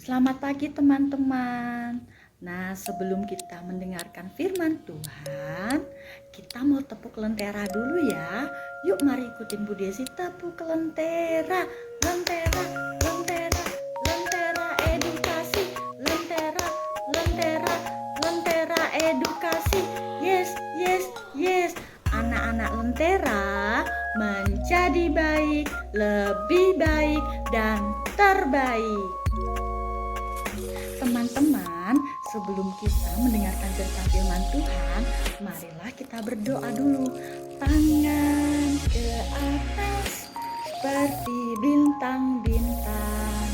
Selamat pagi teman-teman. Nah, sebelum kita mendengarkan firman Tuhan, kita mau tepuk lentera dulu ya. Yuk mari ikutin Bu Desi tepuk lentera. Lentera, lentera, lentera edukasi. Lentera, lentera, lentera edukasi. Yes, yes, yes. Anak-anak lentera menjadi baik, lebih baik, dan terbaik. Teman-teman, sebelum kita mendengarkan cerita firman Tuhan, marilah kita berdoa dulu. Tangan ke atas seperti bintang-bintang,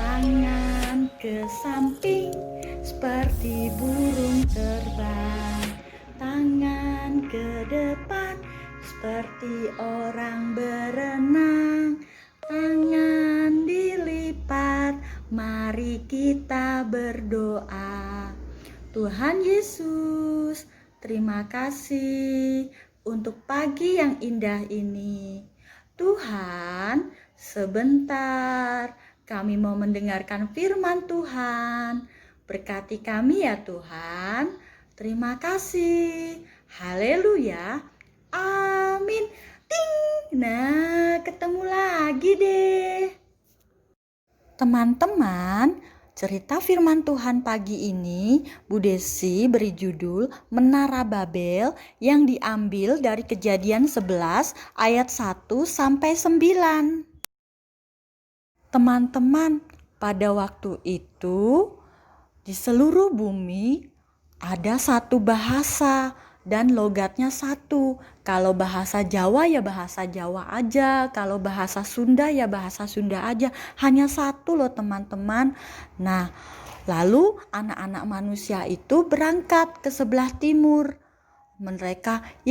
tangan ke samping seperti burung terbang, tangan ke depan seperti orang berenang, tangan dilipat. Mari kita berdoa. Tuhan Yesus, terima kasih untuk pagi yang indah ini. Tuhan, sebentar kami mau mendengarkan firman Tuhan. Berkati kami ya Tuhan. Terima kasih. Haleluya. Amin. Ting. Nah, ketemu lagi deh. Teman-teman, cerita firman Tuhan pagi ini Bu Desi beri judul Menara Babel yang diambil dari Kejadian 11 ayat 1 sampai 9. Teman-teman, pada waktu itu di seluruh bumi ada satu bahasa dan logatnya satu. Kalau bahasa Jawa ya bahasa Jawa aja, kalau bahasa Sunda ya bahasa Sunda aja. Hanya satu loh teman-teman. Nah, lalu anak-anak manusia itu berangkat ke sebelah timur. Mereka,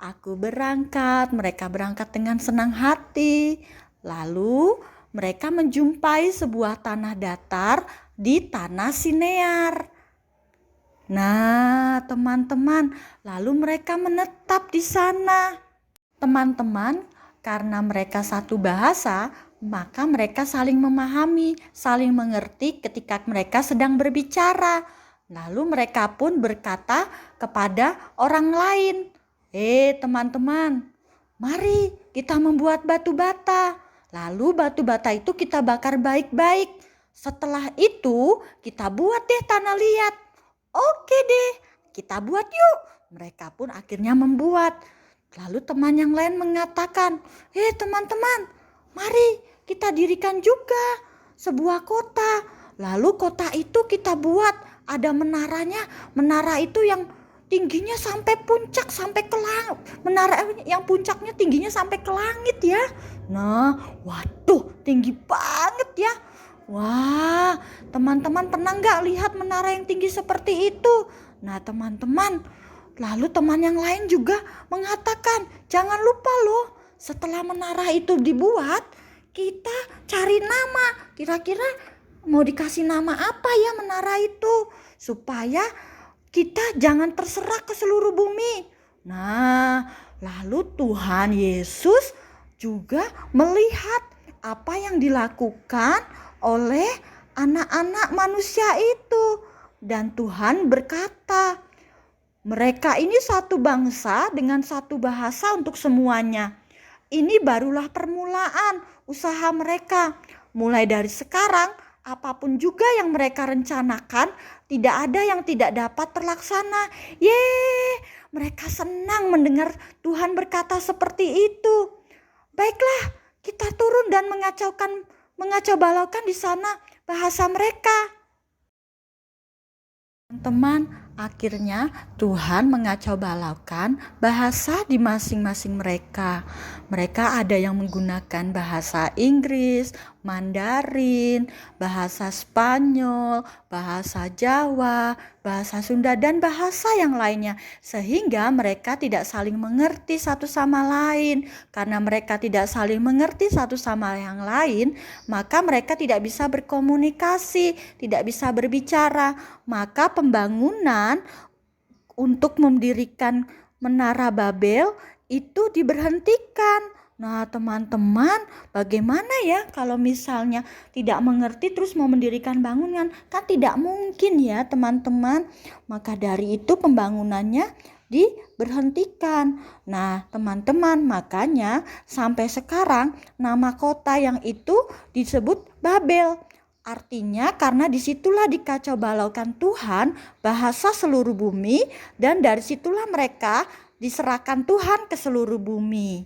aku berangkat. Mereka berangkat dengan senang hati. Lalu mereka menjumpai sebuah tanah datar di tanah Sinear. Nah, teman-teman, lalu mereka menetap di sana. Teman-teman, karena mereka satu bahasa, maka mereka saling memahami, saling mengerti ketika mereka sedang berbicara. Lalu mereka pun berkata kepada orang lain, teman-teman, mari kita membuat batu bata. Lalu batu bata itu kita bakar baik-baik. Setelah itu kita buat deh tanah liat. Oke deh, kita buat yuk. Mereka pun akhirnya membuat. Lalu teman yang lain mengatakan, teman-teman, mari kita dirikan juga sebuah kota. Lalu kota itu kita buat ada menaranya. Menara itu yang tingginya sampai puncak, sampai ke langit. Menara yang puncaknya tingginya sampai ke langit ya. Nah, waduh, tinggi banget ya. Wah, teman-teman pernah nggak lihat menara yang tinggi seperti itu? Nah, teman-teman, lalu teman yang lain juga mengatakan, jangan lupa loh, setelah menara itu dibuat, kita cari nama. Kira-kira mau dikasih nama apa ya menara itu? Supaya kita jangan terserak ke seluruh bumi. Nah, lalu Tuhan Yesus juga melihat apa yang dilakukan oleh anak-anak manusia itu. Dan Tuhan berkata, mereka ini satu bangsa dengan satu bahasa untuk semuanya. Ini barulah permulaan usaha mereka. Mulai dari sekarang, apapun juga yang mereka rencanakan, tidak ada yang tidak dapat terlaksana. Mereka senang mendengar Tuhan berkata seperti itu. Baiklah, kita turun dan mengacau balaukan di sana bahasa mereka. Teman-teman, akhirnya Tuhan mengacau balaukan bahasa di masing-masing mereka. Mereka ada yang menggunakan bahasa Inggris, Mandarin, bahasa Spanyol, bahasa Jawa, bahasa Sunda, dan bahasa yang lainnya. Sehingga mereka tidak saling mengerti satu sama lain. Karena mereka tidak saling mengerti satu sama yang lain, maka mereka tidak bisa berkomunikasi, tidak bisa berbicara. Maka pembangunan untuk mendirikan Menara Babel itu diberhentikan. Nah, teman-teman, bagaimana ya kalau misalnya tidak mengerti terus mau mendirikan bangunan? Kan tidak mungkin ya, teman-teman. Maka dari itu pembangunannya diberhentikan. Nah, teman-teman, makanya sampai sekarang nama kota yang itu disebut Babel. Artinya karena disitulah dikacau balaukan Tuhan bahasa seluruh bumi, dan dari situlah mereka diserahkan Tuhan ke seluruh bumi.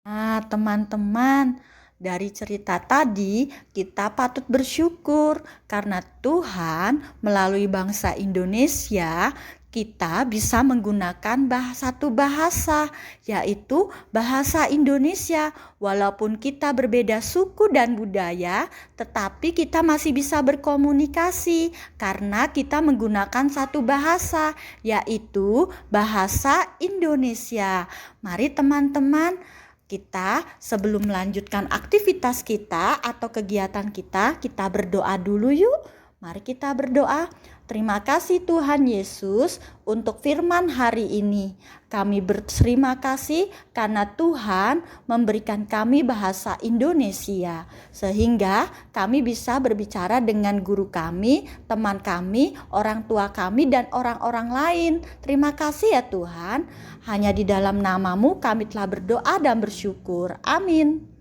Nah, teman-teman, dari cerita tadi kita patut bersyukur karena Tuhan melalui bangsa Indonesia kita bisa menggunakan satu bahasa, yaitu bahasa Indonesia. Walaupun kita berbeda suku dan budaya, tetapi kita masih bisa berkomunikasi karena kita menggunakan satu bahasa, yaitu bahasa Indonesia. Mari teman-teman, kita sebelum melanjutkan aktivitas kita atau kegiatan kita berdoa dulu yuk. Mari kita berdoa. Terima kasih Tuhan Yesus untuk firman hari ini. Kami berterima kasih karena Tuhan memberikan kami bahasa Indonesia, sehingga kami bisa berbicara dengan guru kami, teman kami, orang tua kami, dan orang-orang lain. Terima kasih ya Tuhan. Hanya di dalam nama-Mu kami telah berdoa dan bersyukur. Amin.